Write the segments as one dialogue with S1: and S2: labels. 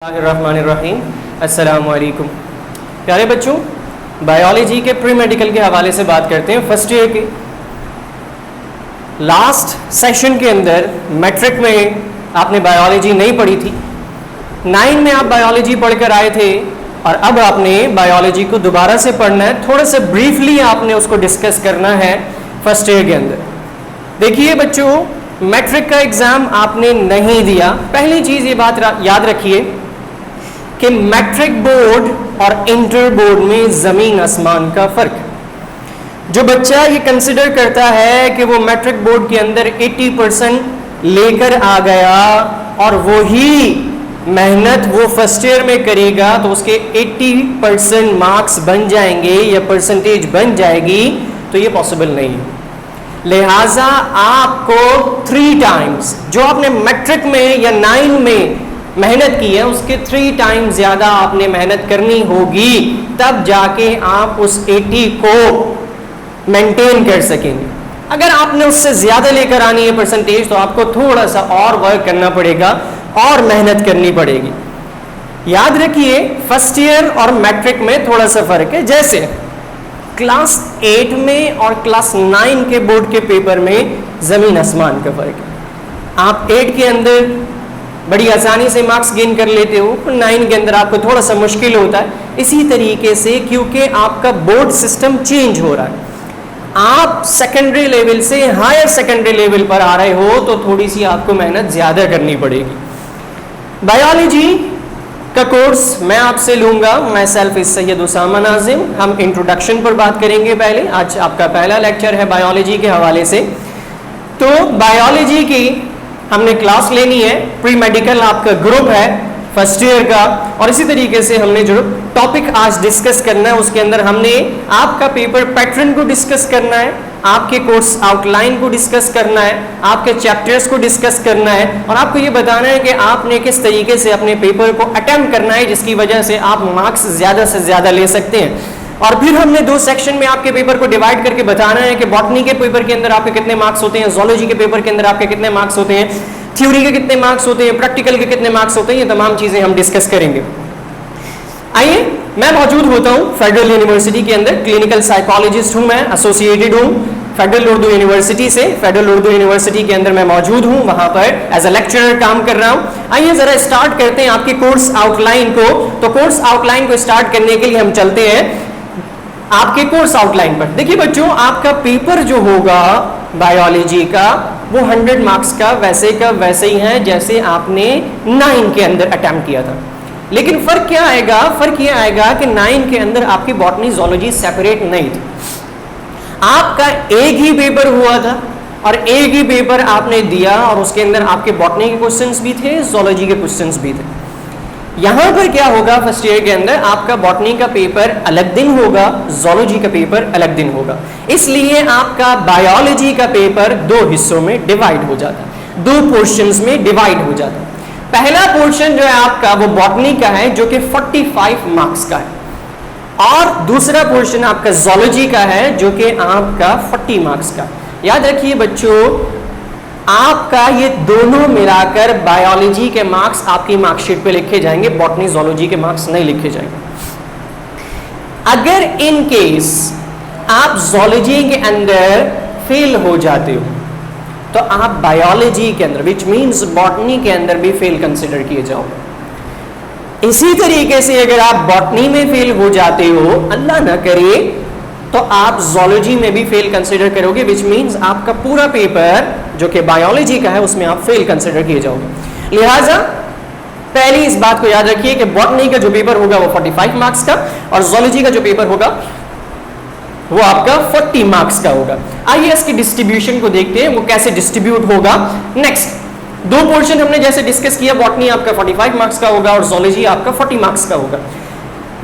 S1: बिस्मिल्लाहिर्रहमानिर्रहीम। अस्सलामु अलैकुम प्यारे बच्चों, बायोलॉजी के प्री मेडिकल के हवाले से बात करते हैं। फर्स्ट ईयर के लास्ट सेशन के अंदर मैट्रिक में आपने बायोलॉजी नहीं पढ़ी थी, 9 में आप बायोलॉजी पढ़कर आए थे और अब आपने बायोलॉजी को दोबारा से पढ़ना है। थोड़ा सा ब्रीफली आपने उसको डिस्कस करना है फर्स्ट ईयर के अंदर। देखिए बच्चों, मैट्रिक का एग्ज़ाम आपने नहीं दिया। पहली चीज़ ये बात याद रखिए कि मैट्रिक बोर्ड और इंटर बोर्ड में ज़मीन आसमान का फ़र्क। जो बच्चा ये कंसिडर करता है कि वो मैट्रिक बोर्ड के अंदर 80% लेकर आ गया और वही मेहनत वो फर्स्ट ईयर में करेगा तो उसके 80% मार्क्स बन जाएंगे या परसेंटेज बन जाएगी, तो ये पॉसिबल नहीं है। लिहाजा आपको 3 टाइम्स जो आपने मैट्रिक में या 9 में मेहनत की है उसके 3 टाइम्स ज़्यादा आपने मेहनत करनी होगी, तब जाके आप उस 80 को मेंटेन कर सकेंगे। अगर आपने उससे ज़्यादा लेकर आनी है परसेंटेज तो आपको थोड़ा सा और वर्क करना पड़ेगा और मेहनत करनी पड़ेगी। याद रखिए फर्स्ट ईयर और मैट्रिक में थोड़ा सा फ़र्क है। जैसे क्लास 8 में और क्लास 9 के बोर्ड के पेपर में ज़मीन आसमान का फ़र्क है। आप 8 के अंदर बड़ी आसानी से मार्क्स गेन कर लेते हो, 9 के अंदर आपको थोड़ा सा मुश्किल होता है। इसी तरीके से क्योंकि आपका बोर्ड सिस्टम चेंज हो रहा है, आप सेकेंडरी लेवल से हायर सेकेंडरी लेवल पर आ रहे हो तो थोड़ी सी आपको मेहनत ज़्यादा करनी पड़ेगी। बायोलॉजी का कोर्स मैं आपसे लूँगा, मैं सेल्फ इस सैयद उसामा नाजिम। हम इंट्रोडक्शन पर बात करेंगे पहले। आज आपका पहला लेक्चर है बायोलॉजी के हवाले से। तो बायोलॉजी की हमने क्लास लेनी है, प्री मेडिकल आपका ग्रुप है फर्स्ट ईयर का, और इसी तरीके से हमने जो टॉपिक आज डिस्कस करना है उसके अंदर हमने आपका पेपर पैटर्न को डिस्कस करना है, आपके कोर्स आउटलाइन को डिस्कस करना है, आपके चैप्टर्स को डिस्कस करना है और आपको ये बताना है कि आपने किस तरीके से अपने पेपर को अटेम्प्ट करना है जिसकी वजह से आप मार्क्स ज़्यादा से ज़्यादा ले सकते हैं। और फिर हमने 2 सेक्शन में आपके पेपर को डिवाइड करके बताना है कि बॉटनी के पेपर के अंदर आपके कितने मार्क्स होते हैं, ज़ूलॉजी के पेपर के अंदर आपके कितने मार्क्स होते हैं, थ्योरी के कितने मार्क्स होते हैं, प्रैक्टिकल के कितने मार्क्स होते हैं। ये तमाम चीज़ें हम डिस्कस करेंगे। आइए, मैं मौजूद होता हूँ फेडरल यूनिवर्सिटी के अंदर, क्लिनिकल साइकोलॉजिस्ट हूँ, मैं एसोसिएटेड हूँ फेडरल उर्दू यूनिवर्सिटी से। फेडरल उर्दू यूनिवर्सिटी के अंदर मैं मौजूद हूँ, वहाँ पर एज अ लेक्चरर काम कर रहा हूँ। आइए ज़रा स्टार्ट करते हैं आपके कोर्स आउटलाइन को। तो कोर्स आउटलाइन को स्टार्ट करने के लिए हम चलते हैं आपके कोर्स आउटलाइन पर। देखिए बच्चों, आपका पेपर जो होगा बायोलॉजी का वो 100 मार्क्स का वैसे ही है जैसे आपने 9 के अंदर अटेम्प्ट किया था। लेकिन फ़र्क क्या आएगा? फ़र्क ये आएगा कि 9 के अंदर आपकी बॉटनी ज़ूलॉजी सेपरेट नहीं थी। आपका एक ही पेपर हुआ था और एक ही पेपर आपने दिया और उसके अंदर आपके बॉटनी के क्वेश्चंस भी थे, ज़ूलॉजी के क्वेश्चंस भी थे। यहाँ पर क्या होगा, फर्स्ट ईयर के अंदर आपका बॉटनी का पेपर अलग दिन होगा, ज़ूलॉजी का पेपर अलग दिन होगा। इसलिए आपका बायोलॉजी का पेपर 2 हिस्सों में डिवाइड हो जाता है, 2 पोर्शंस में डिवाइड हो जाता है। पहला पोर्शन जो है आपका वो बॉटनी का है जो कि 45 मार्क्स का है, और दूसरा पोर्शन आपका ज़ूलॉजी का है जो कि आपका 40 मार्क्स का। याद रखिए बच्चों, आपका ये दोनों मिलाकर बायोलॉजी के मार्क्स आपकी मार्कशीट पे लिखे जाएंगे, बॉटनी ज़ूलॉजी के मार्क्स नहीं लिखे जाएंगे। अगर इन केस आप ज़ूलॉजी के अंदर फेल हो जाते हो तो आप बायोलॉजी के अंदर विच मीन्स बॉटनी के अंदर भी फेल कंसिडर किए जाओगे। इसी तरीके से अगर आप बॉटनी में फेल हो जाते हो, अल्लाह ना करे, तो आप ज़ूलॉजी में भी फेल कंसिडर करोगे, विच मीन्स आपका पूरा पेपर जो कि बायोलॉजी का है उसमें आप फेल कंसिडर किए जाओगे। लिहाजा पहली इस बात को याद रखिए कि बॉटनी का जो पेपर होगा वो 45 मार्क्स का और ज़ूलॉजी का जो पेपर होगा वो आपका 40 मार्क्स का होगा। आइए इसकी डिस्ट्रीब्यूशन को देखते हैं, वो कैसे डिस्ट्रीब्यूट होगा। नेक्स्ट 2 पोर्शन हमने जैसे डिस्कस किया, बॉटनी आपका 45 मार्क्स का होगा और ज़ूलॉजी आपका 40 मार्क्स का होगा।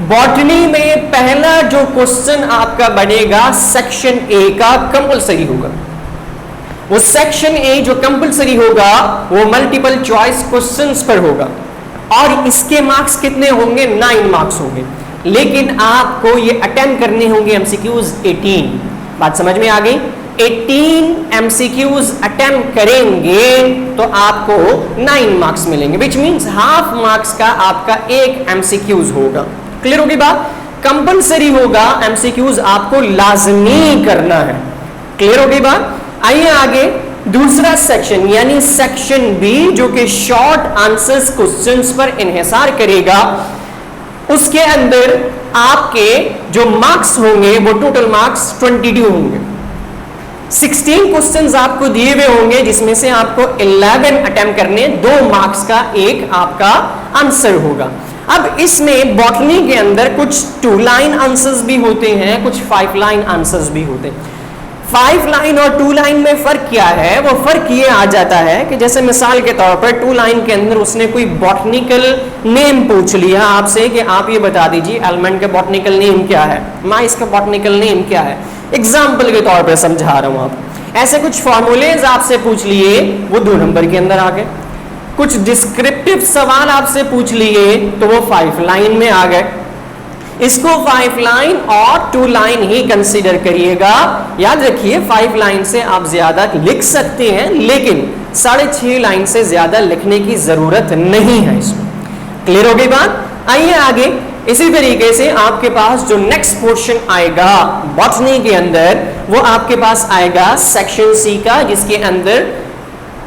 S1: बॉटनी में पहला जो क्वेश्चन आपका बनेगा सेक्शन ए का कंपलसरी होगा। वो सेक्शन ए जो कंपलसरी होगा वो मल्टीपल चॉइस क्वेश्चंस पर होगा और इसके मार्क्स कितने होंगे? 9 मार्क्स होंगे, लेकिन आपको ये अटेम्प्ट करने होंगे एमसीक्यूज 18। बात समझ में आ गई? 18 एमसीक्यूज अटेम्प्ट करेंगे तो आपको 9 मार्क्स मिलेंगे, विच मीन्स हाफ मार्क्स का आपका एक एमसीक्यूज होगा। क्लियर होगी बात? कंपलसरी होगा, एमसीक्यूज आपको लाजमी करना है। क्लियर होगी बात? आइए आगे दूसरा सेक्शन यानी सेक्शन बी, जो कि शॉर्ट आंसर्स क्वेश्चंस पर इन्हिसार करेगा। उसके अंदर आपके जो मार्क्स होंगे वो टोटल मार्क्स 22 होंगे। 16 क्वेश्चंस आपको दिए हुए होंगे, जिसमें से आपको 11 अटेम्प्ट करने, 2 मार्क्स का एक आपका आंसर होगा। अब इसमें बॉटनी के अंदर कुछ 2 लाइन आंसर्स भी होते हैं, कुछ 5 लाइन आंसर्स भी होते हैं। 5 लाइन और 2 लाइन में फर्क क्या है? वो फर्क ये आ जाता है कि जैसे मिसाल के तौर पर 2 लाइन के अंदर उसने कोई बॉटनिकल नेम पूछ लिया आपसे कि आप ये बता दीजिए एलिमेंट का बॉटनिकल नेम क्या है, माइस का बॉटनिकल नेम क्या है। एग्जाम्पल के तौर पर समझा रहा हूं आप। ऐसे कुछ फॉर्मूलेज आपसे पूछ लिए, वो 2 नंबर के अंदर आ गए। कुछ डिस्क्रिप्टिव सवाल आपसे पूछ लिए तो वो 5 लाइन में आ गए। इसको 5 लाइन और 2 लाइन ही कंसीडर करिएगा। याद रखिए 5 लाइन से आप ज्यादा लिख सकते हैं, लेकिन 6.5 लाइन से ज्यादा लिखने की जरूरत नहीं है इसमें। क्लियर हो गई बात? आइए आगे। इसी तरीके से आपके पास जो नेक्स्ट पोर्शन आएगा बॉटनी के अंदर, वो आपके पास आएगा सेक्शन सी का, जिसके अंदर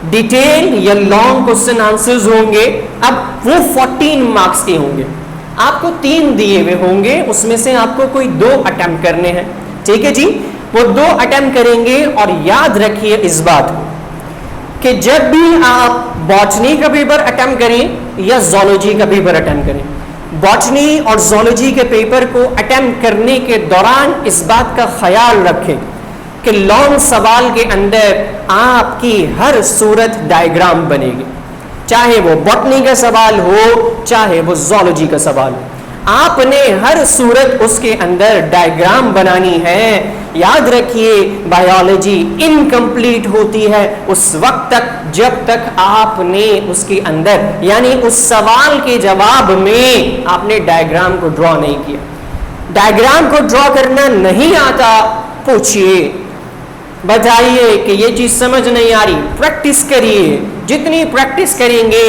S1: डिटेल या लॉन्ग क्वेश्चन आंसर्स होंगे। अब वो 14 मार्क्स के होंगे। आपको 3 दिए हुए होंगे, उसमें से आपको कोई 2 अटेम्प्ट करने हैं। ठीक है जी, वो 2 अटेम्प्ट करेंगे। और याद रखिए इस बात को कि जब भी आप बॉटनी का पेपर अटेम्प्ट करें या जोलॉजी का पेपर अटेम्प्ट करें, बॉटनी और जोलॉजी के पेपर को अटेम्प्ट करने के दौरान इस बात का ख्याल रखें कि लॉन्ग सवाल के अंदर आपकी हर सूरत डायग्राम बनेगी, चाहे वो बॉटनी का सवाल हो चाहे वो जोलॉजी का सवाल हो। आपने हर सूरत उसके अंदर डायग्राम बनानी है। याद रखिए बायोलॉजी इनकम्प्लीट होती है उस वक्त तक जब तक आपने उसके अंदर यानी उस सवाल के जवाब में आपने डायग्राम को ड्रॉ नहीं किया। डायग्राम को ड्रॉ करना नहीं आता, पूछिए, बताइए कि ये चीज समझ नहीं आ रही, प्रैक्टिस करिए। जितनी प्रैक्टिस करेंगे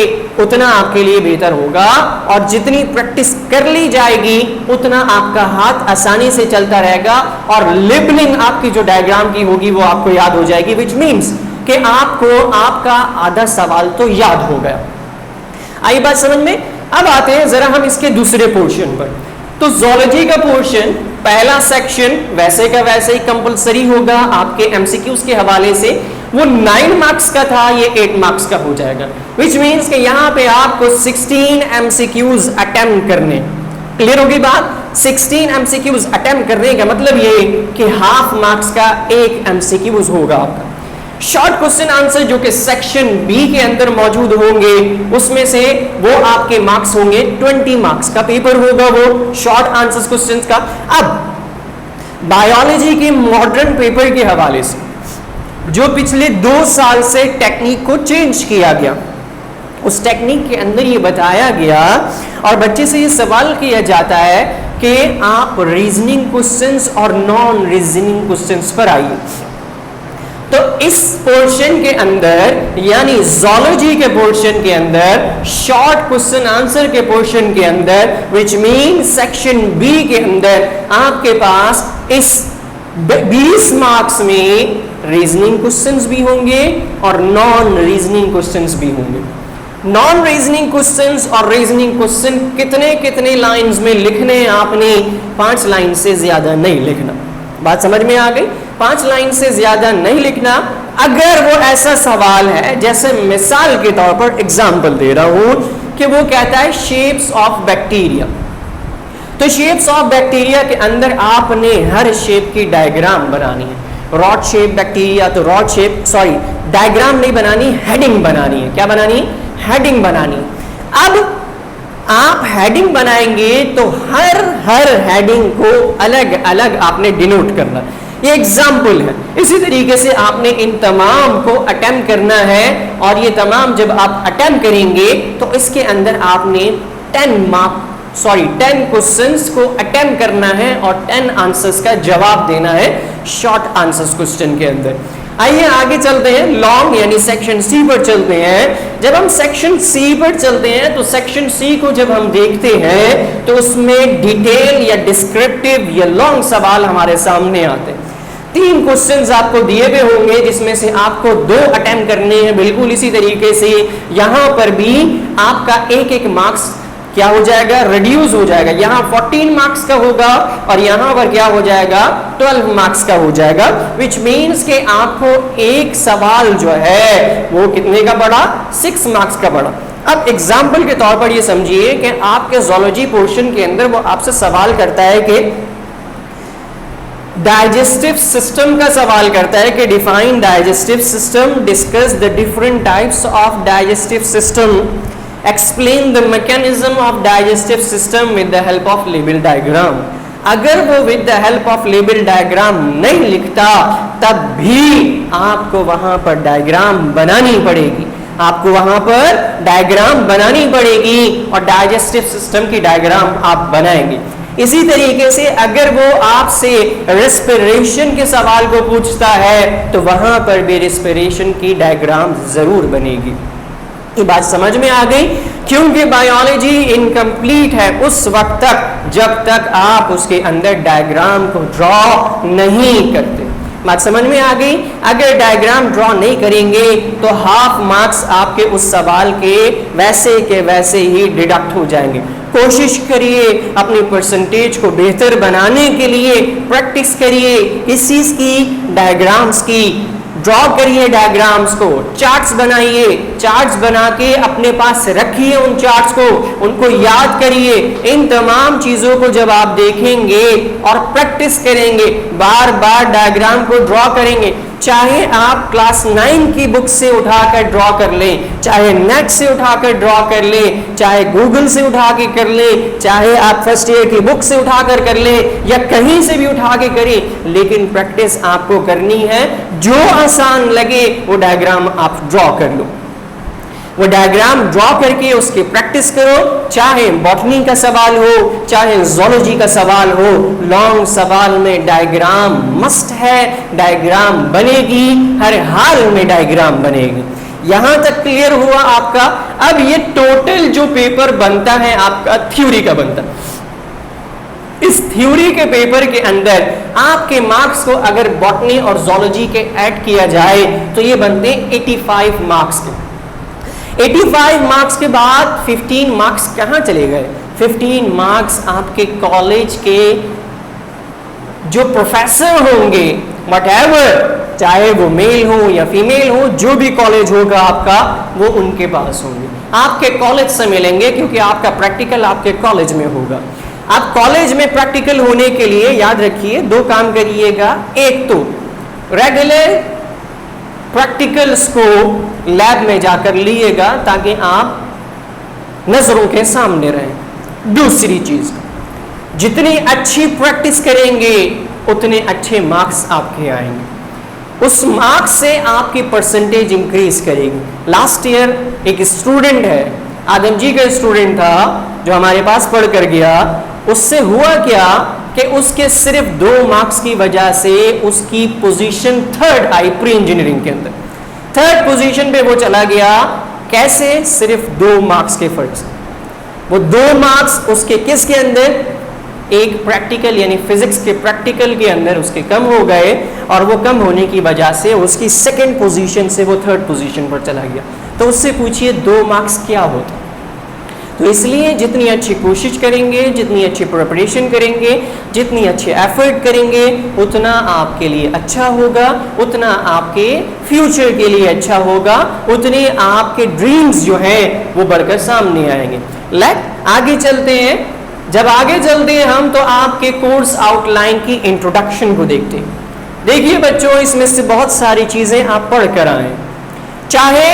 S1: उतना आपके लिए बेहतर होगा, और जितनी प्रैक्टिस कर ली जाएगी उतना आपका हाथ आसानी से चलता रहेगा, और लेबलिंग आपकी जो डायग्राम की होगी वो आपको याद हो जाएगी, विच मीन्स कि आपको आपका आधा सवाल तो याद हो गया। आई बात समझ में? अब आते हैं जरा हम इसके दूसरे पोर्शन पर। तो जोलॉजी का पोर्शन पहला सेक्शन वैसे का वैसे ही कंपलसरी होगा आपके एमसीक्यूज के हवाले से। वो 9 मार्क्स का था, ये 8 मार्क्स का हो जाएगा, विच मीन्स कि यहाँ पे आपको 16 एमसीक्यूज अटेम्प्ट करने। क्लियर होगी बात? 16 एमसीक्यूज अटेम्प्ट करने का मतलब ये कि हाफ मार्क्स का एक एमसीक्यूज होगा आपका। शॉर्ट क्वेश्चन आंसर जो कि सेक्शन बी के अंदर मौजूद होंगे, उसमें से वो आपके मार्क्स होंगे 20 मार्क्स का पेपर होगा वो शॉर्ट आंसर्स क्वेश्चंस का। अब बायोलॉजी के मॉडर्न पेपर के हवाले से जो पिछले 2 साल से टेक्निक को चेंज किया गया, उस टेक्निक के अंदर ये बताया गया और बच्चे से ये सवाल किया जाता है कि आप रीजनिंग क्वेश्चंस और नॉन रीजनिंग क्वेश्चंस पर आइए। तो इस पोर्शन के अंदर यानी जोलॉजी के पोर्शन के अंदर, शॉर्ट क्वेश्चन आंसर के पोर्शन के अंदर, विच मीन सेक्शन बी के अंदर आपके पास इस 20 मार्क्स में रीजनिंग क्वेश्चंस भी होंगे और नॉन रीजनिंग क्वेश्चंस भी होंगे। नॉन रीजनिंग क्वेश्चंस और रीजनिंग क्वेश्चन कितने कितने लाइंस में लिखने हैं आपने? 5 लाइन से ज्यादा नहीं लिखना। बात समझ में आ गई? 5 लाइन से ज्यादा नहीं लिखना। अगर वो ऐसा सवाल है, जैसे मिसाल के तौर पर एग्जांपल दे रहा हूं कि वो कहता है शेप्स ऑफ बैक्टीरिया, तो शेप्स ऑफ बैक्टीरिया के अंदर आपने हर शेप की डायग्राम बनानी है। रॉड शेप बैक्टीरिया, तो रॉड शेप, सॉरी डायग्राम नहीं बनानी, हेडिंग बनानी है। क्या बनानी? हेडिंग बनानी। अब आप हेडिंग बनाएंगे तो हर हेडिंग को अलग अलग आपने डिनोट करना। ये एग्जाम्पल है। इसी तरीके से आपने इन तमाम को अटेम्प्ट करना है, और ये तमाम जब आप अटेम्प्ट करेंगे तो इसके अंदर आपने 10 क्वेश्चंस को अटेम्प्ट करना है और 10 आंसर्स का जवाब देना है शॉर्ट आंसर्स क्वेश्चन के अंदर। आइए आगे चलते हैं, लॉन्ग यानी सेक्शन सी पर चलते हैं। जब हम सेक्शन सी पर चलते हैं तो सेक्शन सी को जब हम देखते हैं तो उसमें डिटेल या डिस्क्रिप्टिव या लॉन्ग सवाल हमारे सामने आते हैं। 3 क्वेश्चंस आपको दिए हुए होंगे जिसमें से आपको 2 अटेम्प्ट करने हैं। बिल्कुल इसी तरीके से यहां पर भी आपका एक मार्क्स क्या हो जाएगा, रिड्यूस हो जाएगा। यहां 14 मार्क्स का होगा और यहां पर क्या हो जाएगा, 12 मार्क्स का हो जाएगा, विच मीन्स कि आपको एक सवाल जो है वो कितने का पड़ा, 6 मार्क्स का पड़ा। अब एग्जाम्पल के तौर पर ये समझिए कि आपके जोलॉजी पोर्शन के अंदर वो आपसे सवाल करता है कि डाइजेस्टिव सिस्टम का सवाल करता है कि define digestive system, discuss the different types of digestive system, explain the mechanism of digestive system with the help of label diagram. अगर वो with the help of label diagram नहीं लिखता तब भी आपको वहां पर डायग्राम बनानी पड़ेगी, आपको वहां पर डायग्राम बनानी पड़ेगी और डाइजेस्टिव सिस्टम की डायग्राम आप बनाएंगे। इसी तरीके से अगर वो आपसे रेस्पिरेशन के सवाल को पूछता है तो वहां पर भी रेस्पिरेशन की डायग्राम जरूर बनेगी। ये बात समझ में आ गई, क्योंकि बायोलॉजी इनकम्प्लीट है उस वक्त तक जब तक आप उसके अंदर डायग्राम को ड्रॉ नहीं करते। बात समझ में आ गई। अगर डायग्राम ड्रॉ नहीं करेंगे तो हाफ मार्क्स आपके उस सवाल के वैसे ही डिडक्ट हो जाएंगे। कोशिश करिए अपनी परसेंटेज को बेहतर बनाने के लिए, प्रैक्टिस करिए इस चीज की, डायग्राम्स की, ड्रॉ करिए डायग्राम्स को, चार्ट्स बनाइए, चार्ट्स बना के अपने पास रखिए, उन चार्ट्स को, उनको याद करिए। इन तमाम चीजों को जब आप देखेंगे और प्रैक्टिस करेंगे, बार बार डायग्राम को ड्रॉ करेंगे, चाहे आप क्लास 9 की बुक से उठाकर ड्रॉ कर लें, चाहे नेट से उठाकर ड्रॉ कर लें, चाहे गूगल से उठा के कर लें, चाहे आप फर्स्ट ईयर की बुक से उठाकर कर लें या कहीं से भी उठा के करें, लेकिन प्रैक्टिस आपको करनी है। जो आसान लगे वो डायग्राम आप ड्रॉ कर लो, वो डायग्राम ड्रॉ करके उसकी प्रैक्टिस करो। चाहे बॉटनी का सवाल हो, चाहे जोलॉजी का सवाल हो, लॉन्ग सवाल में डायग्राम मस्ट है, डायग्राम बनेगी, हर हाल में डायग्राम बनेगी। यहां तक क्लियर हुआ आपका। अब ये टोटल जो पेपर बनता है आपका थ्योरी का बनता है। इस थ्योरी के पेपर के अंदर आपके मार्क्स को अगर बॉटनी और जोलॉजी के ऐड किया जाए तो ये बनते 85 मार्क्स के। 85 मार्क्स के बाद 15 मार्क्स कहाँ चले गए? 15 मार्क्स आपके कॉलेज के जो प्रोफेसर होंगे, व्हाटएवर, चाहे वो मेल हो या फीमेल हो, जो भी कॉलेज होगा आपका, वो उनके पास होंगे, आपके कॉलेज से मिलेंगे, क्योंकि आपका प्रैक्टिकल आपके कॉलेज में होगा। आप कॉलेज में प्रैक्टिकल होने के लिए याद रखिए 2 काम करिएगा। एक तो रेगुलर प्रैक्टिकल्स को लैब में जाकर लिएगा ताकि आप नजरों के सामने रहें। दूसरी चीज, जितनी अच्छी प्रैक्टिस करेंगे उतने अच्छे मार्क्स आपके आएंगे, उस मार्क्स से आपकी परसेंटेज इंक्रीज करेगी। लास्ट ईयर एक स्टूडेंट है, आदम जी का स्टूडेंट था, जो हमारे पास पढ़ कर गया। उससे हुआ क्या कि उसके सिर्फ 2 मार्क्स की वजह से उसकी पोजीशन 3rd आई प्री इंजीनियरिंग के अंदर, 3rd पोजीशन पे वो चला गया। कैसे? सिर्फ 2 मार्क्स के फर्क से। वो 2 मार्क्स उसके किसके अंदर, एक प्रैक्टिकल यानी फिजिक्स के प्रैक्टिकल के अंदर उसके कम हो गए, और वो कम होने की वजह से उसकी 2nd पोजीशन से वो 3rd पोजीशन पर चला गया। तो उससे पूछिए 2 मार्क्स क्या होता? तो इसलिए जितनी अच्छी कोशिश करेंगे, जितनी अच्छी प्रिपरेशन करेंगे, जितनी अच्छी एफर्ट करेंगे, उतना आपके लिए अच्छा होगा, उतना आपके फ्यूचर के लिए अच्छा होगा, उतने आपके ड्रीम्स जो हैं वो बढ़कर सामने आएंगे। आगे चलते हैं। जब आगे चलते हैं हम तो आपके कोर्स आउटलाइन की इंट्रोडक्शन को देखते हैं। देखिए बच्चों, इसमें से बहुत सारी चीजें आप पढ़ कर आए, चाहे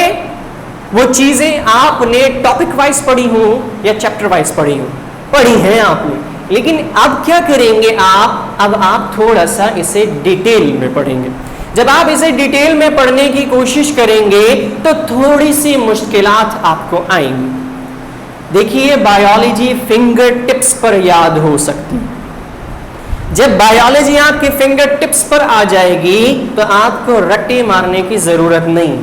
S1: वो चीजें आपने टॉपिक वाइज पढ़ी हो या चैप्टर वाइज पढ़ी हैं आपने, लेकिन अब क्या करेंगे आप, अब आप थोड़ा सा इसे डिटेल में पढ़ेंगे। जब आप इसे डिटेल में पढ़ने की कोशिश करेंगे तो थोड़ी सी मुश्किलात आपको आएंगी। देखिए, बायोलॉजी फिंगर टिप्स पर याद हो सकती है। जब बायोलॉजी आपके फिंगर टिप्स पर आ जाएगी तो आपको रट्टे मारने की जरूरत नहीं,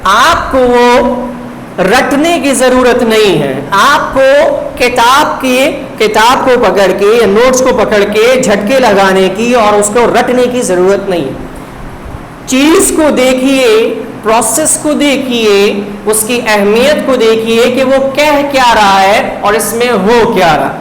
S1: आपको वो रटने की जरूरत नहीं है। आपको किताब को पकड़ के या नोट्स को पकड़ के झटके लगाने की और उसको रटने की जरूरत नहीं है। चीज को देखिए, प्रोसेस को देखिए, उसकी अहमियत को देखिए कि वो कह क्या रहा है और इसमें हो क्या रहा,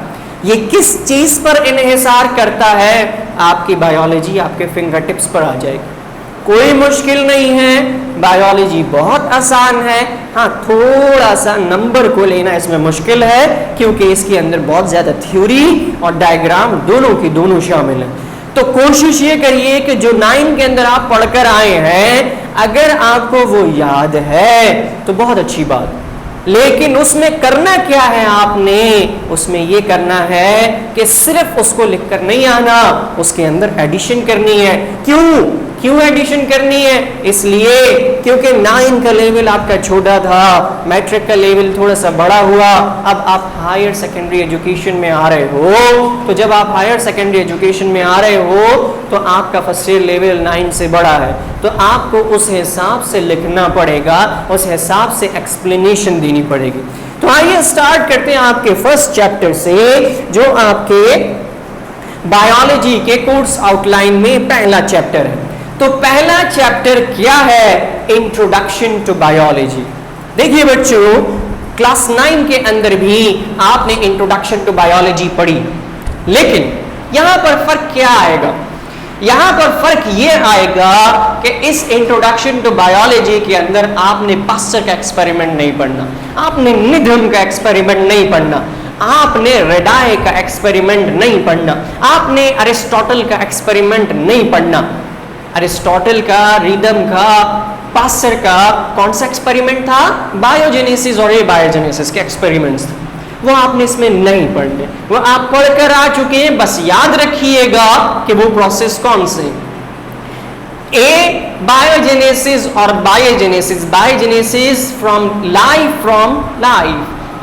S1: ये किस चीज पर इन्हिसार करता है, आपकी बायोलॉजी आपके फिंगर टिप्स पर आ जाएगी। कोई मुश्किल नहीं है, बायोलॉजी बहुत आसान है। हाँ, थोड़ा सा नंबर को लेना इसमें मुश्किल है क्योंकि इसके अंदर बहुत ज्यादा थ्योरी और डायग्राम दोनों की दोनों शामिल है। तो कोशिश ये करिए कि जो 9 के अंदर आप पढ़कर आए हैं, अगर आपको वो याद है तो बहुत अच्छी बात, लेकिन उसमें करना क्या है, आपने उसमें ये करना है कि सिर्फ उसको लिखकर नहीं आना, उसके अंदर एडिशन करनी है। क्यों एडिशन करनी है? इसलिए क्योंकि 9 का लेवल आपका छोटा था, मैट्रिक का लेवल थोड़ा सा बड़ा हुआ, अब आप हायर सेकेंडरी एजुकेशन में आ रहे हो। तो जब आप हायर सेकेंडरी एजुकेशन में आ रहे हो तो आपका फर्स्ट ईयर लेवल 9 से बड़ा है, तो आपको उस हिसाब से लिखना पड़ेगा, उस हिसाब से एक्सप्लेनेशन देनी पड़ेगी। तो आइए स्टार्ट करते हैं आपके फर्स्ट चैप्टर से, जो आपके बायोलॉजी के कोर्स आउटलाइन में पहला चैप्टर है। तो पहला चैप्टर क्या है? Introduction to biology. देखिए बच्चों, क्लास 9 के अंदर भी आपने इंट्रोडक्शन टू बायोलॉजी पढ़ी, लेकिन यहां पर फर्क क्या आएगा? यहां पर फर्क ये आएगा कि इस इंट्रोडक्शन टू बायोलॉजी के अंदर आपने पास्टर का एक्सपेरिमेंट नहीं पढ़ना, आपने निधन का एक्सपेरिमेंट नहीं पढ़ना, आपने रेडाई का एक्सपेरिमेंट नहीं पढ़ना, आपने अरिस्टोटल का एक्सपेरिमेंट नहीं पढ़ना। अरिस्टोटल का, रिदम का, पास्टर का कौन सा एक्सपेरिमेंट था? बायोजेनेसिस और एबायोजेनेसिस के एक्सपेरिमेंट्स थे, वो आपने इसमें नहीं पढ़ने, वो आप पढ़कर आ चुके हैं। बस याद रखिएगा कि वो प्रोसेस कौन से, ए बायोजेनेसिस और बायोजेनेसिस। बायोजेनेसिस फ्रॉम लाइफ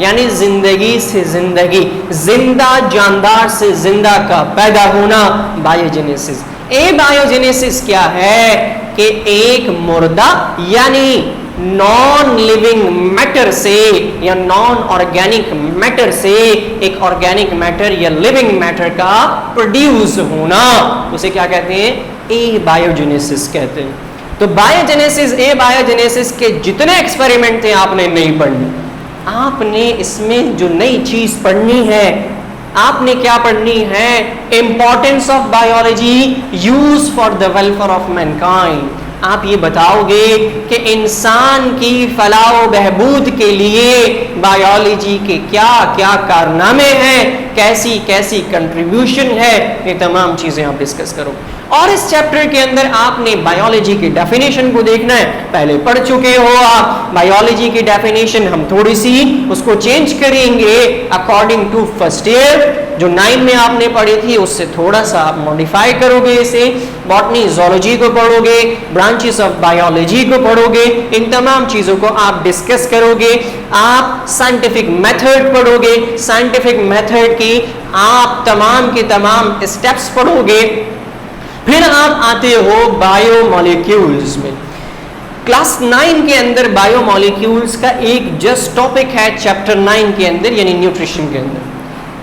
S1: यानी जिंदगी से जिंदगी, जिंदा जानदार से जिंदा का पैदा होना, बायोजेनेसिस। ए बायोजेनेसिस क्या है कि एक मुर्दा यानी नॉन लिविंग मैटर से या नॉन ऑर्गेनिक मैटर से एक ऑर्गेनिक मैटर या लिविंग मैटर का प्रोड्यूस होना, उसे क्या कहते हैं? ए बायोजेनेसिस कहते हैं। तो बायोजेनेसिस, ए बायोजेनेसिस के जितने एक्सपेरिमेंट थे आपने नहीं पढ़ने, आपने इसमें जो नई चीज पढ़नी है, आपने क्या पढ़नी है? Importance of biology use for the welfare of Mankind. आप ये बताओगे कि इंसान की फलाह बहबूद के लिए बायोलॉजी के क्या क्या कारनामे हैं, कैसी कैसी कंट्रीब्यूशन है, ये तमाम चीजें आप डिस्कस करो। और इस चैप्टर के अंदर आपने बायोलॉजी की डेफिनेशन को देखना है। पहले पढ़ चुके हो आप बायोलॉजी की डेफिनेशन, हम थोड़ी सी उसको चेंज करेंगे अकॉर्डिंग टू फर्स्ट ईयर। जो 9 में आपने पढ़ी थी उससे थोड़ा सा आप मॉडिफाई करोगे इसे, बॉटनी ज़ूलॉजी को पढ़ोगे, ब्रांचेस ऑफ बायोलॉजी को पढ़ोगे, इन तमाम चीज़ों को आप डिस्कस करोगे। आप साइंटिफिक मेथड पढ़ोगे, साइंटिफिक मेथड की आप तमाम के तमाम स्टेप्स पढ़ोगे। फिर आप आते हो बायोमॉलिक्यूल्स में। क्लास 9 के अंदर बायोमॉलिक्यूल्स का एक जस्ट टॉपिक है चैप्टर 9 के अंदर, यानी न्यूट्रिशन के अंदर।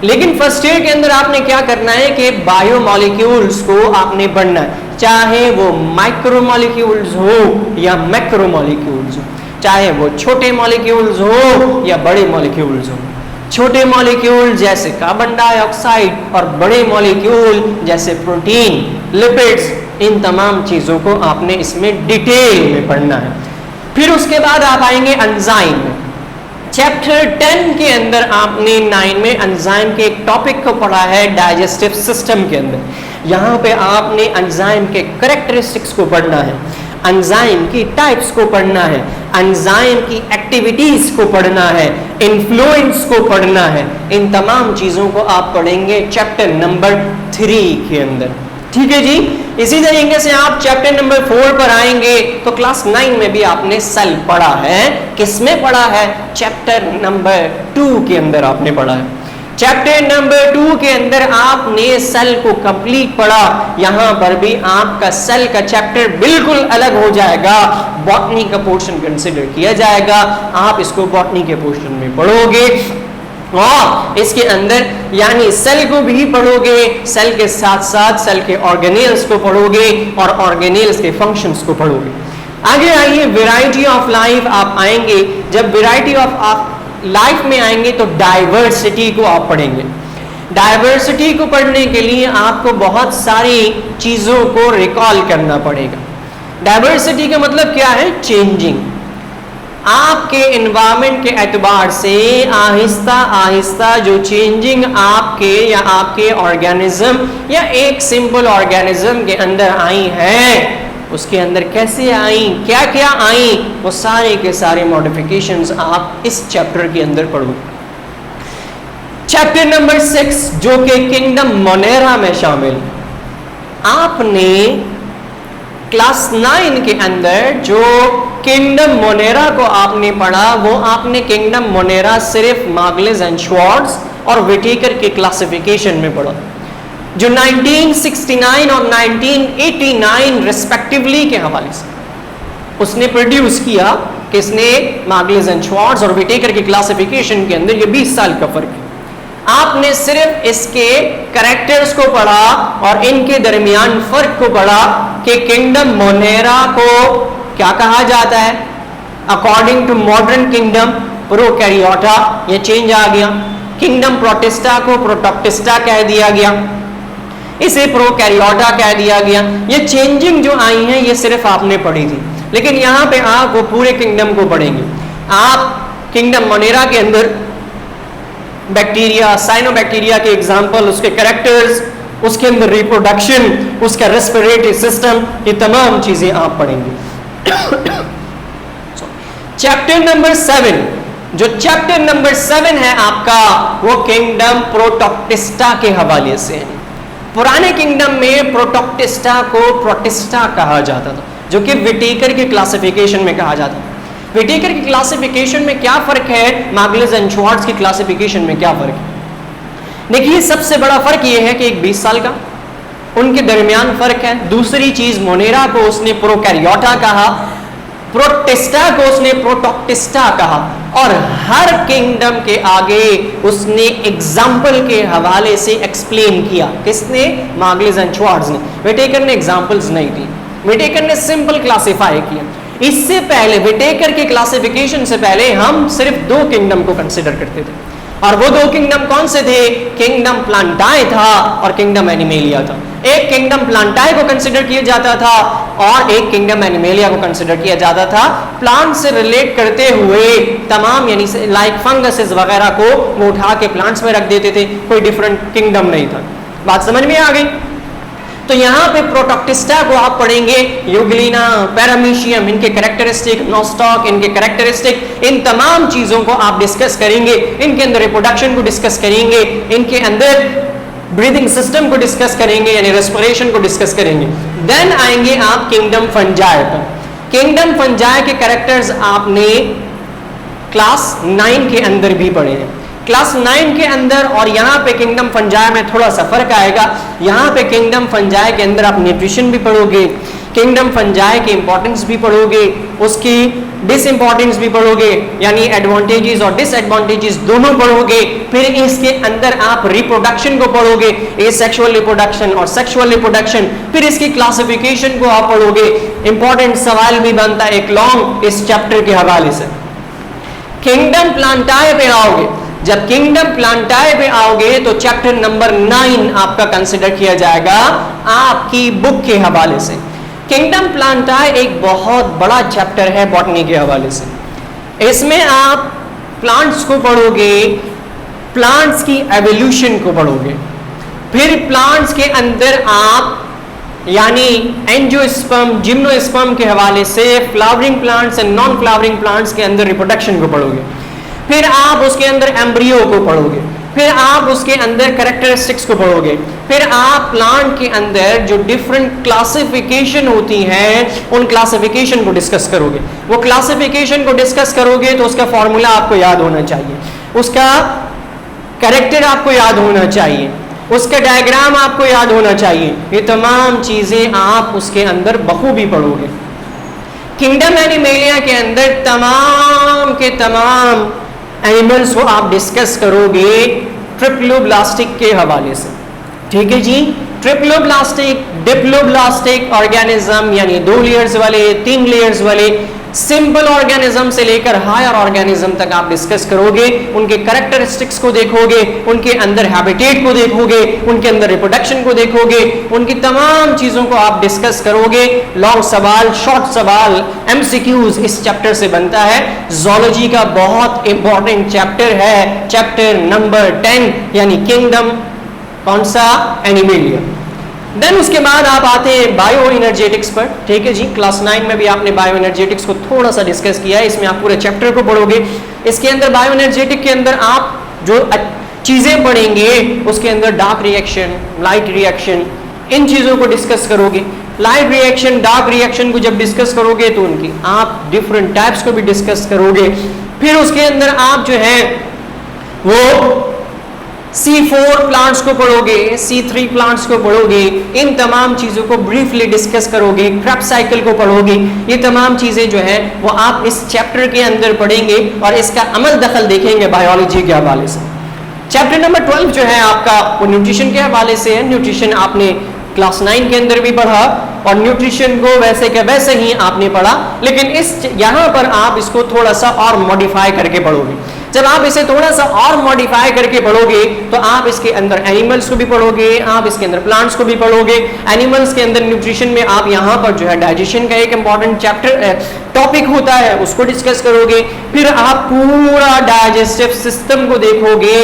S1: लेकिन फर्स्ट ईयर के अंदर आपने क्या करना है कि बायोमॉलिक्यूल्स को आपने पढ़ना है, चाहे वो माइक्रोमॉलिक्यूल्स हो या मैक्रोमॉलिक्यूल्स हो, चाहे वो छोटे मॉलिक्यूल्स हो या बड़े मॉलिक्यूल्स हो। छोटे मॉलिक्यूल जैसे कार्बन डाइऑक्साइड और बड़े मॉलिक्यूल जैसे प्रोटीन, लिपिड्स, इन तमाम चीज़ों को आपने इसमें डिटेल में पढ़ना है। फिर उसके बाद आप आएंगे एंजाइम में। चैप्टर 10 के अंदर आपने 9 में एंजाइम के एक टॉपिक को पढ़ा है डाइजेस्टिव सिस्टम के अंदर। यहाँ पे आपने एंजाइम के कैरेक्टरिस्टिक्स को पढ़ना है, एंजाइम की टाइप्स को पढ़ना है, एंजाइम की एक्टिविटीज को पढ़ना है, इन्फ्लुएंस को पढ़ना है। इन तमाम चीज़ों को आप पढ़ेंगे चैप्टर नंबर 3 के अंदर। ठीक है जी। इसी तरीके से आप चैप्टर नंबर 4 पर आएंगे तो क्लास 9 में भी आपने सेल पढ़ा है। किसमें पढ़ा है? चैप्टर नंबर 2 के अंदर आपने पढ़ा है। चैप्टर नंबर 2 के अंदर आपने सेल को कंप्लीट पढ़ा, यहां पर भी आपका सेल का चैप्टर बिल्कुल अलग हो जाएगा, बॉटनी का पोर्शन कंसिडर किया जाएगा, आप इसको बॉटनी के पोर्शन में पढ़ोगे और इसके अंदर यानी सेल को भी पढ़ोगे, सेल के साथ साथ सेल के ऑर्गेनेल्स को पढ़ोगे और ऑर्गेनेल्स के फंक्शंस को पढ़ोगे। आगे आइए वैरायटी ऑफ लाइफ आप आएंगे, जब वैरायटी ऑफ लाइफ में आएंगे तो डाइवर्सिटी को आप पढ़ेंगे। डाइवर्सिटी को पढ़ने के लिए आपको बहुत सारी चीजों को रिकॉल करना पड़ेगा। डाइवर्सिटी का मतलब क्या है? चेंजिंग। आपके एनवायरनमेंट के एतबार से आहिस्ता आहिस्ता जो चेंजिंग आपके या आपके ऑर्गेनिज्म या एक सिंपल ऑर्गेनिज्म के अंदर आई है, उसके अंदर कैसे आई, क्या क्या आई, वो सारे के सारे मॉडिफिकेशंस आप इस चैप्टर के अंदर पढ़ोगे। चैप्टर नंबर 6 जो कि किंगडम मोनेरा में शामिल, आपने क्लास 9 के अंदर जो किंगडम मोनेरा को आपने पढ़ा, वो आपने किंगडम मोनेरा सिर्फ मार्गलिस एंड श्वार्ट्ज और विटेकर के क्लासिफिकेशन में पढ़ा, जो 1969 और 1989 रिस्पेक्टिवली के हवाले से उसने प्रोड्यूस किया। किसने? मार्गलिस एंड श्वार्ट्ज और विटेकर के क्लासिफिकेशन के अंदर ये 20 साल का फर्क है। आपने सिर्फ इसके कैरेक्टर्स को पढ़ा और इनके दरमियान फर्क को पढ़ा कि किंगडम मोनेरा को क्या कहा जाता है अकॉर्डिंग टू मॉडर्न किंगडम प्रोकैरियोटा, ये चेंज आ गया। किंगडम प्रोटिस्टा को प्रोटोप्टिस्टा कह दिया गया, इसे प्रोकैरियोटा कह दिया गया। ये चेंजिंग जो आई है ये सिर्फ आपने पढ़ी थी, लेकिन यहाँ पे आप वो पूरे किंगडम को पढ़ेंगे। आप किंगडम मोनेरा के अंदर बैक्टीरिया, साइनोबैक्टीरिया के एग्जाम्पल, उसके कैरेक्टर्स, उसके अंदर रिप्रोडक्शन, उसका रेस्पिरेटरी सिस्टम, ये तमाम चीजें आप पढ़ेंगे। चैप्टर नंबर 7, जो चैप्टर नंबर 7 है आपका, वो किंगडम प्रोटोप्टिस्टा के हवाले से है। पुराने किंगडम में प्रोटोप्टिस्टा को प्रोटिस्टा कहा जाता था, जो कि विटेकर के क्लासिफिकेशन में कहा जाता था। विटेकर की क्लासिफिकेशन में क्या फर्क है, मार्गलिस एंड श्वार्ट्ज की क्लासिफिकेशन में क्या फर्क है? देखिए, सबसे बड़ा फर्क ये है कि एक 20 साल का उनके दरमियान फर्क है। दूसरी चीज, मोनेरा को उसने प्रोकैरियोटा कहा, प्रोटिस्टा को उसने प्रोटोप्टिस्टा कहा, और हर किंगडम के आगे उसने एग्जाम्पल के हवाले से एक्सप्लेन किया। किसने? मार्गलिस एंड श्वार्ट्ज ने। विटेकर ने एग्जाम्पल्स नहीं दी, विटेकर ने सिंपल क्लासिफाई किया। इससे पहले विटेकर के क्लासिफिकेशन से पहले हम सिर्फ 2 किंगडम को कंसिडर करते थे, और वो 2 किंगडम कौन से थे? किंगडम प्लांटाई था और किंगडम एनिमेलिया था। एक किंगडम प्लांटाई को कंसिडर किया जाता था और एक किंगडम एनिमेलिया को कंसिडर किया जाता था। प्लांट से रिलेट करते हुए तमाम यानी लाइक फंगसेस वगैरह को वो उठा के प्लांट्स में रख देते थे, कोई डिफरेंट किंगडम नहीं था। बात समझ में आ गई? तो यहाँ पे प्रोटोप्टिस्टा को आप पढ़ेंगे, यूग्लिना, पैरामीशियम, इनके कैरेक्टरिस्टिक, नोस्टॉक, इनके कैरेक्टरिस्टिक, इन तमाम चीजों को आप डिस्कस करेंगे। इनके अंदर रिप्रोडक्शन को डिस्कस करेंगे, इनके अंदर ब्रीदिंग सिस्टम को डिस्कस करेंगे, यानी रेस्पिरेशन को डिस्कस करेंगे। देन आएंगे आप किंगडम फंजाई पर। किंगडम फंजाई के कैरेक्टर्स आपने क्लास 9 के अंदर भी पढ़े हैं। क्लास 9 के अंदर और यहाँ पे किंगडम फंजाई में थोड़ा सा फर्क आएगा। यहाँ पे किंगडम फंजाई के अंदर आप न्यूट्रिशन भी पढ़ोगे, किंगडम फंजाई की इंपॉर्टेंस भी पढ़ोगे, उसकी डिसइंपॉर्टेंस भी पढ़ोगे, यानी एडवांटेजेस और डिसएडवांटेजेस दोनों पढ़ोगे। फिर इसके अंदर आप रिप्रोडक्शन को पढ़ोगे, एसेक्सुअल रिप्रोडक्शन और सेक्सुअल रिप्रोडक्शन, फिर इसकी क्लासिफिकेशन को आप पढ़ोगे। इंपॉर्टेंट सवाल भी बनता है एक लॉन्ग इस चैप्टर के हवाले से। किंगडम प्लांटाई पे आओगे, जब किंगडम प्लांटाई पे आओगे तो चैप्टर नंबर 9 आपका कंसिडर किया जाएगा आपकी बुक के हवाले से। किंगडम प्लांटाई एक बहुत बड़ा चैप्टर है बॉटनी के हवाले से। इसमें आप प्लांट्स को पढ़ोगे, प्लांट्स की एवोल्यूशन को पढ़ोगे, फिर प्लांट्स के अंदर आप यानी एंजियोस्पर्म, जिम्नोस्पर्म के हवाले से flowering plants and non flowering plants के अंदर रिप्रोडक्शन को पढ़ोगे, फिर आप उसके अंदर एम्ब्रियो को पढ़ोगे, फिर आप उसके अंदर कैरेक्टरिस्टिक्स को पढ़ोगे, फिर आप प्लांट के अंदर जो डिफरेंट क्लासिफिकेशन होती है उन क्लासिफिकेशन को डिस्कस करोगे। वो क्लासिफिकेशन को डिस्कस करोगे तो उसका फॉर्मूला आपको याद होना चाहिए। उसका कैरेक्टर आपको याद होना चाहिए, उसका डायग्राम आपको याद होना चाहिए, ये तमाम चीजें आप उसके अंदर बखूबी पढ़ोगे। किंगडम एनिमेलिया के अंदर तमाम के तमाम एनिमल्स को आप डिस्कस करोगे ट्रिप्लोब्लास्टिक के हवाले से, ठीक है जी। ट्रिप्लोब्लास्टिक, डिप्लोब्लास्टिक ऑर्गेनिज्म यानी 2 लेयर्स वाले, 3 लेयर्स वाले, सिंपल ऑर्गेनिज्म से लेकर हायर ऑर्गेनिज्म तक आप डिस्कस करोगे, उनके कैरेक्टरिस्टिक्स को देखोगे, उनके अंदर हैबिटेट को देखोगे, उनके अंदर रिप्रोडक्शन को देखोगे, उनकी तमाम चीजों को आप डिस्कस करोगे। लॉन्ग सवाल, शॉर्ट सवाल, एमसीक्यूज इस चैप्टर से बनता है। ज़ूलॉजी का बहुत इंपॉर्टेंट चैप्टर है चैप्टर नंबर 10 यानी किंगडम कौन सा, एनिमेलिया। देन उसके बाद आप आते हैं बायो एनर्जेटिक्स पर, ठीक है जी। क्लास 9 में भी आपने बायो एनर्जेटिक्स को थोड़ा सा डिस्कस किया है, इसमें आप पूरे चैप्टर को पढ़ोगे। इसके अंदर बायो एनर्जेटिक के अंदर आप जो चीजें पढ़ेंगे उसके अंदर डार्क रिएक्शन, लाइट रिएक्शन, इन चीजों को डिस्कस करोगे। लाइट रिएक्शन, डार्क रिएक्शन को जब डिस्कस करोगे तो उनकी आप डिफरेंट टाइप्स को भी डिस्कस करोगे। फिर उसके अंदर आप जो है वो C4 प्लांट्स को पढ़ोगे, C3 प्लांट्स को पढ़ोगे, इन तमाम चीजों को ब्रीफली डिस्कस करोगे। क्रेब्स साइकिल को पढ़ोगे। ये तमाम चीजें जो है वो आप इस चैप्टर के अंदर पढ़ेंगे और इसका अमल दखल देखेंगे बायोलॉजी के हवाले से। चैप्टर नंबर 12 जो है आपका वो न्यूट्रिशन के हवाले से है। न्यूट्रिशन आपने क्लास 9 के अंदर भी पढ़ा और न्यूट्रिशन को वैसे के वैसे ही आपने पढ़ा, लेकिन इस यहाँ पर आप इसको थोड़ा सा और मॉडिफाई करके पढ़ोगे। जब आप इसे थोड़ा सा और मॉडिफाई करके पढ़ोगे तो आप इसके अंदर एनिमल्स को भी पढ़ोगे, आप इसके अंदर प्लांट्स को भी पढ़ोगे। एनिमल्स के अंदर न्यूट्रिशन में आप यहाँ पर जो है डाइजेशन का एक इंपॉर्टेंट चैप्टर टॉपिक होता है, उसको डिस्कस करोगे। फिर आप पूरा डाइजेस्टिव सिस्टम को देखोगे।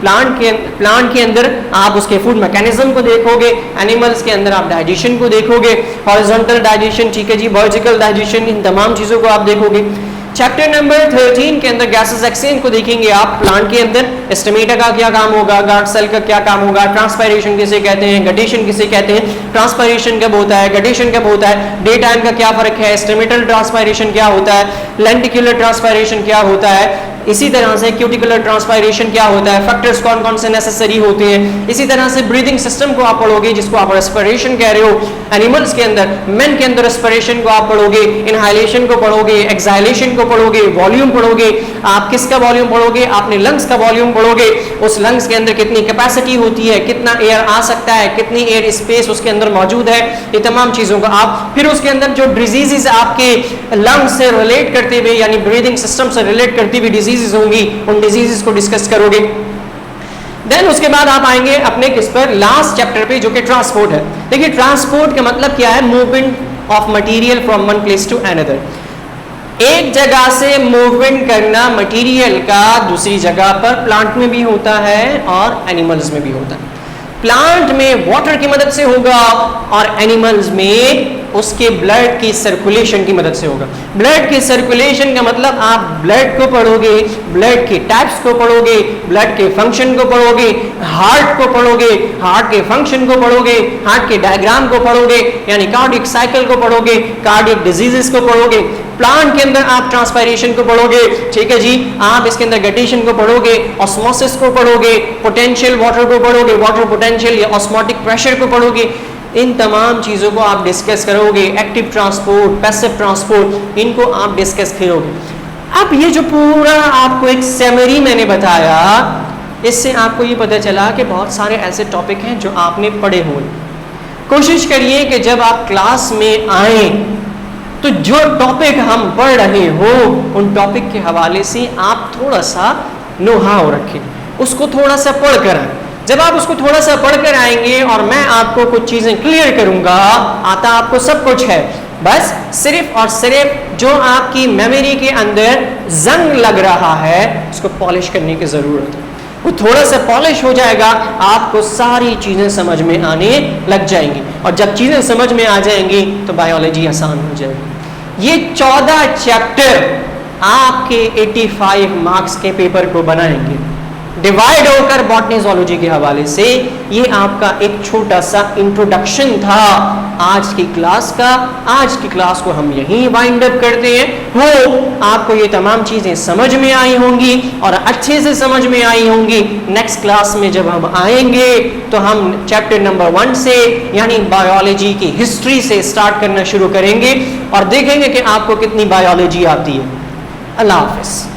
S1: प्लांट के अंदर आप उसके फूड मैकेनिज्म को देखोगे, एनिमल्स के अंदर आप डाइजेशन को देखोगे, हॉरिजॉन्टल डाइजेशन, ठीक है जी, वर्टिकल डाइजेशन, इन तमाम चीजों को आप देखोगे। चैप्टर नंबर 13 के अंदर गैसेस एक्सचेंज को देखेंगे आप। प्लांट के अंदर स्टोमेटा का क्या काम होगा, गार्ड सेल का क्या काम होगा, ट्रांसपायरेशन किसे कहते हैं, गडेशन किसे कहते हैं, ट्रांसपायरेशन कब होता है, गडेशन कब होता है, डे टाइम का क्या फर्क है, स्टोमेटल ट्रांसपायरेशन क्या होता है, लेंटिकुलर ट्रांसपायरेशन क्या होता है, इसी तरह से क्यूटिकुलर ट्रांसपायरेशन क्या होता है, फैक्टर्स कौन कौन से नेसेसरी होते हैं। इसी तरह से ब्रीदिंग सिस्टम को आप पढ़ोगे जिसको आप रेस्पिरेशन कह रहे हो। एनिमल्स के अंदर, मेन के अंदर रेस्पिरेशन को आप पढ़ोगे, इनहालेशन को पढ़ोगे, एक्सहालेशन को पढ़ोगे, वॉल्यूम पढ़ोगे। आप किसका वॉल्यूम पढ़ोगे, आपने लंग्स का वॉल्यूम पढ़ोगे। उस लंग्स के अंदर कितनी कैपेसिटी होती है, कितना एयर आ सकता है, कितनी एयर स्पेस उसके अंदर मौजूद है, ये तमाम चीजों का आप। फिर उसके अंदर जो डिजीजेस आपके लंग्स से रिलेट करते हुए यानी ब्रीदिंग सिस्टम से रिलेट करती हुई डिजीजेस होंगी, उन डिजीजेस को डिस्कस करोगे। देन उसके बाद आप आएंगे अपने किस पर, लास्ट चैप्टर पे, जो कि ट्रांसपोर्ट है। देखिए ट्रांसपोर्ट का मतलब क्या है, movement of material from one place to another. एक जगह से मूवमेंट करना मटेरियल का दूसरी जगह पर, प्लांट में भी होता है और एनिमल्स में भी होता है। प्लांट में वाटर की मदद से होगा और एनिमल्स में उसके ब्लड की सर्कुलेशन की मदद से होगा। ब्लड की सर्कुलेशन का मतलब आप ब्लड को पढ़ोगे, ब्लड के टाइप्स को पढ़ोगे, ब्लड के फंक्शन को पढ़ोगे, हार्ट को पढ़ोगे, हार्ट के फंक्शन को पढ़ोगे, हार्ट के डायग्राम को पढ़ोगे, यानी कार्डियक साइकिल को पढ़ोगे, कार्डियक डिजीजेस को पढ़ोगे। प्लांट के अंदर आप ट्रांसपायरेशन को पढ़ोगे, ठीक है जी, आप इसके अंदर गडेशन को पढ़ोगे, ऑस्मोसिस को पढ़ोगे, पोटेंशियल वाटर को पढ़ोगे, वाटर पोटेंशियल या ऑस्मोटिक प्रेशर को पढ़ोगे। इन तमाम चीज़ों को आप डिस्कस करोगे। एक्टिव ट्रांसपोर्ट, पैसिव ट्रांसपोर्ट, इनको आप डिस्कस करोगे। अब ये जो पूरा आपको एक समरी मैंने बताया, इससे आपको ये पता चला कि बहुत सारे ऐसे टॉपिक हैं जो आपने पढ़े हुए। कोशिश करिए कि जब आप क्लास में आए तो जो टॉपिक हम पढ़ रहे हो उन टॉपिक के हवाले से आप थोड़ा सा नो-हाउ रखें, उसको थोड़ा सा पढ़ कर आए। जब आप उसको थोड़ा सा पढ़कर आएंगे और मैं आपको कुछ चीजें क्लियर करूंगा, आता आपको सब कुछ है, बस सिर्फ और सिर्फ जो आपकी मेमोरी के अंदर जंग लग रहा है उसको पॉलिश करने की जरूरत है। वो थोड़ा सा पॉलिश हो जाएगा, आपको सारी चीजें समझ में आने लग जाएंगी और जब चीजें समझ में आ जाएंगी तो बायोलॉजी आसान हो जाएगी। ये 14 चैप्टर आपके 85 मार्क्स के पेपर को बनाएंगे। डिवाइड होकर बॉटनी जूलॉजी के हवाले से। ये आपका एक छोटा सा इंट्रोडक्शन था आज की क्लास का। आज की क्लास को हम यहीं वाइंड अप करते हैं। हो आपको ये तमाम चीजें समझ में आई होंगी और अच्छे से समझ में आई होंगी। नेक्स्ट क्लास में जब हम आएंगे तो हम चैप्टर नंबर 1 से यानी बायोलॉजी की हिस्ट्री से स्टार्ट करना शुरू करेंगे और देखेंगे कि आपको कितनी बायोलॉजी आती है। अल्लाह हाफिज।